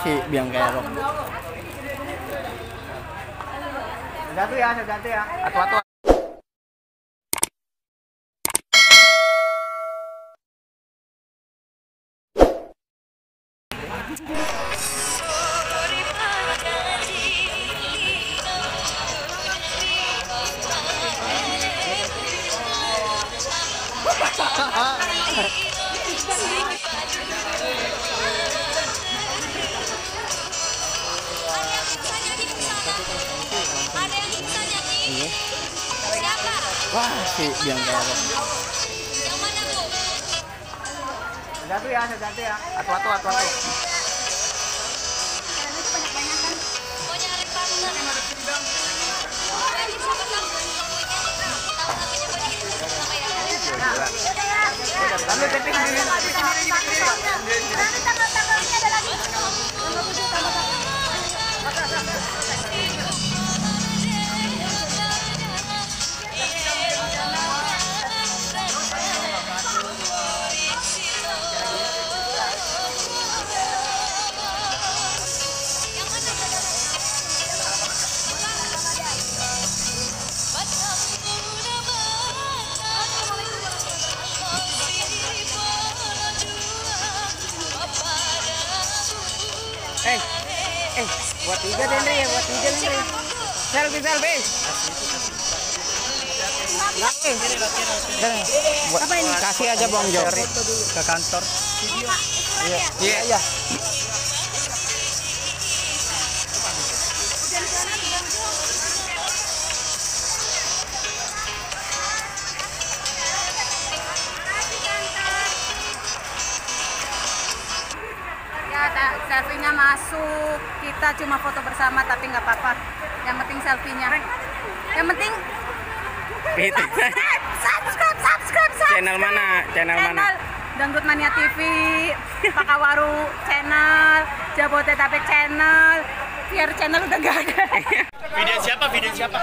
si Biang Kerok. Satu ya. Atu-atu. Wah, si Biang Kerok. Satu ya. Atu-atu. Ambil taping sendiri. Buat tiga deh, Selfie. Apa ini? Kasih aja Bang Jo. Ke kantor. Iya. Selfie-nya masuk, kita cuma foto bersama tapi nggak apa-apa. Yang penting selfie-nya. Yang penting subscribe. Channel mana? Dangdut Mania TV, Pakawaru channel, Jabodetabek channel, biar channel udah gak ada. Video siapa?